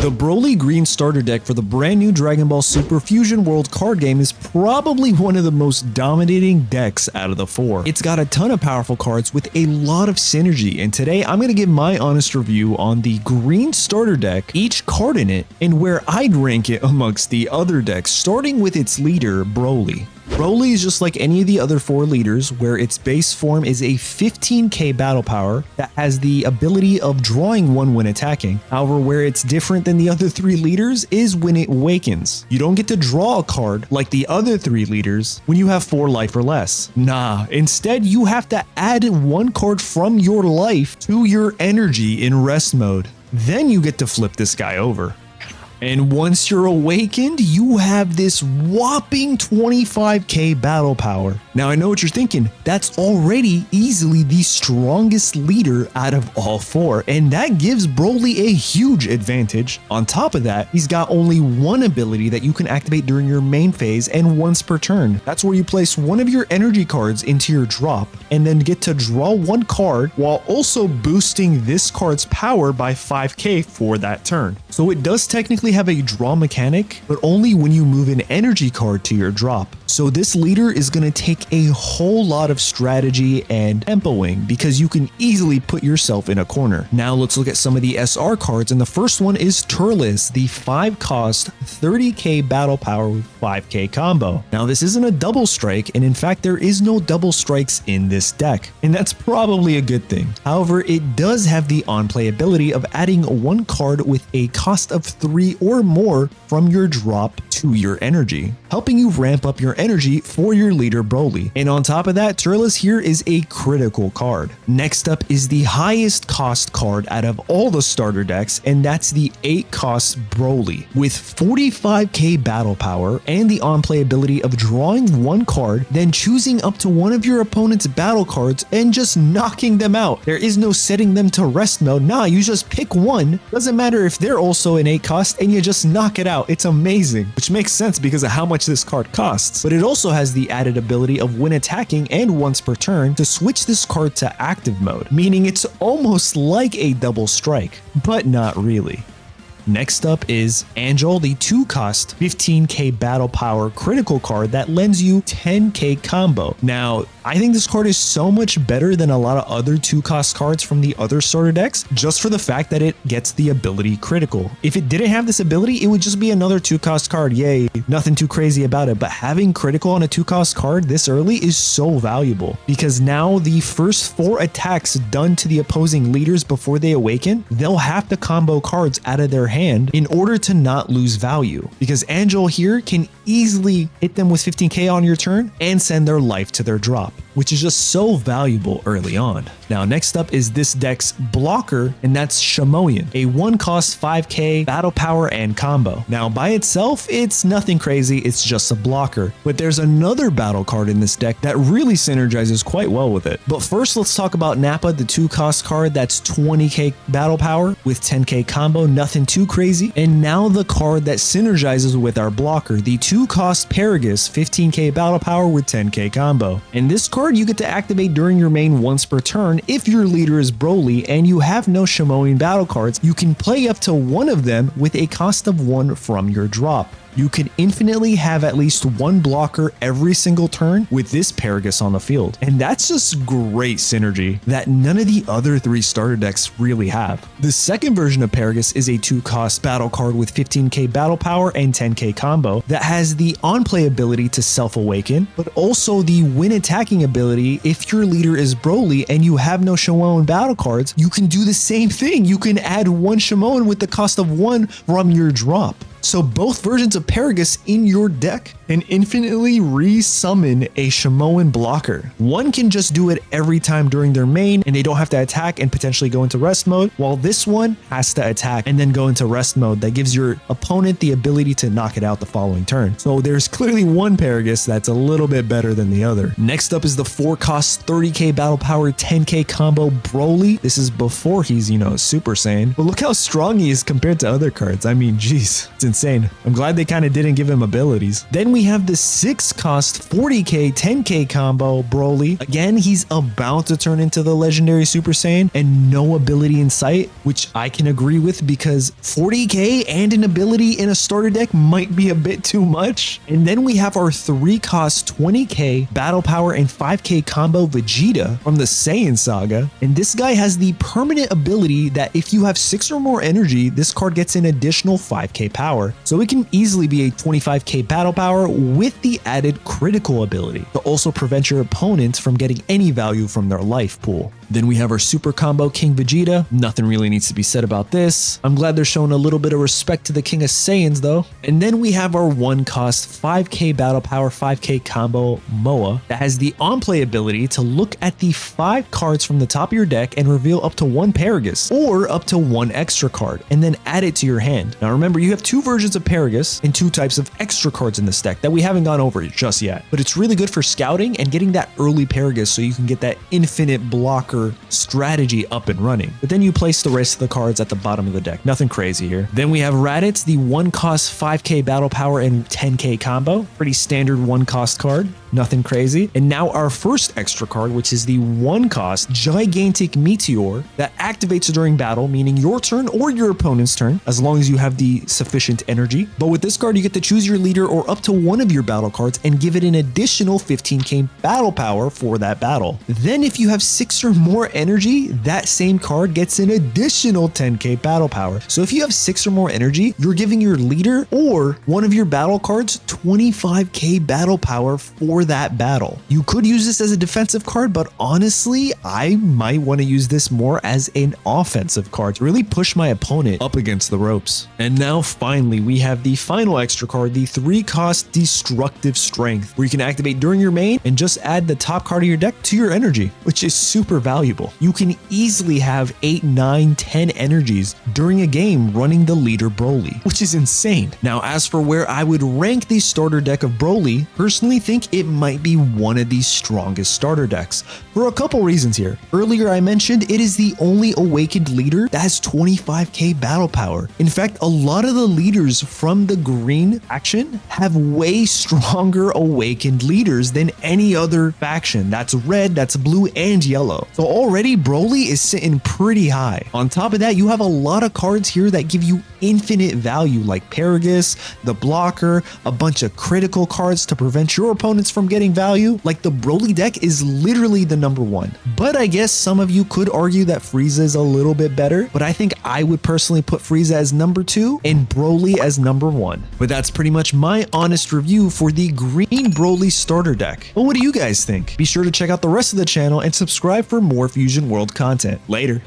The Broly Green starter deck for the brand new Dragon Ball Super Fusion World card game is probably one of the most dominating decks out of the four. It's got a ton of powerful cards with a lot of synergy, and today I'm going to give my honest review on the Green starter deck, each card in it, and where I'd rank it amongst the other decks, starting with its leader, Broly. Broly is just like any of the other four leaders, where its base form is a 15k battle power that has the ability of drawing one when attacking. However, where it's different than the other three leaders is when it awakens. You don't get to draw a card like the other three leaders when you have 4 life or less. Nah, instead you have to add one card from your life to your energy in rest mode. Then you get to flip this guy over. And once you're awakened, you have this whopping 25k battle power. Now I know what you're thinking, that's already easily the strongest leader out of all four, and that gives Broly a huge advantage. On top of that, he's got only one ability that you can activate during your main phase and once per turn. That's where you place one of your energy cards into your drop and then get to draw one card while also boosting this card's power by 5k for that turn. So it does technically have a draw mechanic, but only when you move an energy card to your drop. So this leader is going to take a whole lot of strategy and tempoing because you can easily put yourself in a corner. Now let's look at some of the SR cards, and the first one is Turles, the 5 cost 30k battle power with 5k combo. Now this isn't a double strike, and in fact there is no double strikes in this deck, and that's probably a good thing. However, it does have the on-play ability of adding one card with a cost of 3 or more from your drop to your energy, helping you ramp up your energy for your leader Broly. And on top of that, Turles here is a critical card. Next up is the highest cost card out of all the starter decks, and that's the 8 cost Broly with 45k battle power and the on-play ability of drawing one card, then choosing up to one of your opponent's battle cards and just knocking them out. There is no setting them to rest mode. Nah, you just pick one. Doesn't matter if they're also an 8 cost, and you just knock it out. It's amazing, which makes sense because of how much this card costs. But it also has the added ability of when attacking and once per turn to switch this card to active mode, meaning it's almost like a double strike, but not really. Next up is Angel, the 2 cost 15k battle power critical card that lends you 10k combo. Now, I think this card is so much better than a lot of other 2 cost cards from the other starter decks, just for the fact that it gets the ability critical. If it didn't have this ability, it would just be another 2 cost card. Yay, nothing too crazy about it. But having critical on a 2 cost card this early is so valuable, because now the first 4 attacks done to the opposing leaders before they awaken, they'll have to combo cards out of their hand in order to not lose value, because Angel here can easily hit them with 15k on your turn and send their life to their drop, which is just so valuable early on. Now next up is this deck's blocker, and that's Shamoyan, a 1 cost 5k battle power and combo. Now by itself, it's nothing crazy, it's just a blocker, but there's another battle card in this deck that really synergizes quite well with it. But first, let's talk about Nappa, the 2 cost card that's 20k battle power with 10k combo, nothing too crazy. And now the card that synergizes with our blocker, the 2 cost Paragus, 15k battle power with 10k combo. And this card you get to activate during your main once per turn if your leader is Broly and you have no Shamoyan battle cards. You can play up to one of them with a cost of 1 from your drop. You can infinitely have at least one blocker every single turn with this Paragus on the field. And that's just great synergy that none of the other 3 starter decks really have. The second version of Paragus is a 2 cost battle card with 15k battle power and 10k combo that has the on-play ability to self-awaken, but also the when attacking ability. If your leader is Broly and you have no Shamoyan battle cards, you can do the same thing. You can add one Shamoyan with the cost of 1 from your drop. So both versions of Paragus in your deck can infinitely re-summon a Shamoyan blocker. One can just do it every time during their main and they don't have to attack and potentially go into rest mode, while this one has to attack and then go into rest mode that gives your opponent the ability to knock it out the following turn. So there's clearly one Paragus that's a little bit better than the other. Next up is the 4 cost 30k battle power 10k combo Broly. This is before he's, Super Saiyan. But look how strong he is compared to other cards. I mean, geez, it's insane. I'm glad they kind of didn't give him abilities. Then we have the 6-cost 40k 10k combo Broly. Again, he's about to turn into the legendary Super Saiyan and no ability in sight, which I can agree with because 40k and an ability in a starter deck might be a bit too much. And then we have our 3-cost 20k battle power and 5k combo Vegeta from the Saiyan Saga. And this guy has the permanent ability that if you have 6 or more energy, this card gets an additional 5k power. So it can easily be a 25k battle power with the added critical ability to also prevent your opponents from getting any value from their life pool. Then we have our super combo King Vegeta. Nothing really needs to be said about this. I'm glad they're showing a little bit of respect to the King of Saiyans though. And then we have our 1-cost 5k battle power 5k combo Moa that has the on-play ability to look at the 5 cards from the top of your deck and reveal up to 1 Paragus or up to 1 extra card and then add it to your hand. Now remember, you have 2 versions of Paragus and 2 types of extra cards in this deck that we haven't gone over just yet, but it's really good for scouting and getting that early Paragus so you can get that infinite blocker strategy up and running. But then you place the rest of the cards at the bottom of the deck. Nothing crazy here. Then we have Raditz, the 1-cost 5k battle power and 10k combo. Pretty standard 1-cost card. Nothing crazy. And now our first extra card, which is the 1-cost gigantic meteor that activates during battle, meaning your turn or your opponent's turn, as long as you have the sufficient energy. But with this card, you get to choose your leader or up to 1 of your battle cards and give it an additional 15k battle power for that battle. Then if you have 6 or more energy, that same card gets an additional 10k battle power. So if you have 6 or more energy, you're giving your leader or one of your battle cards 25k battle power for that battle. You could use this as a defensive card, but honestly, I might want to use this more as an offensive card to really push my opponent up against the ropes. And now finally, we have the final extra card, the 3-cost destructive strength, where you can activate during your main and just add the top card of your deck to your energy, which is super valuable. You can easily have 8, 9, 10 energies during a game running the leader Broly, which is insane. Now, as for where I would rank the starter deck of Broly, personally think it might be one of the strongest starter decks for a couple reasons here. Earlier I mentioned it is the only awakened leader that has 25k battle power. In fact, a lot of the leaders from the green faction have way stronger awakened leaders than any other faction. That's red, that's blue, and yellow. So already Broly is sitting pretty high. On top of that, you have a lot of cards here that give you infinite value like Paragus, the blocker, a bunch of critical cards to prevent your opponents from getting value. Like the Broly deck is literally the number 1. But I guess some of you could argue that Frieza is a little bit better, but I think I would personally put Frieza as number 2 and Broly as number 1. But that's pretty much my honest review for the green Broly starter deck. But what do you guys think? Be sure to check out the rest of the channel and subscribe for more Fusion World content. Later.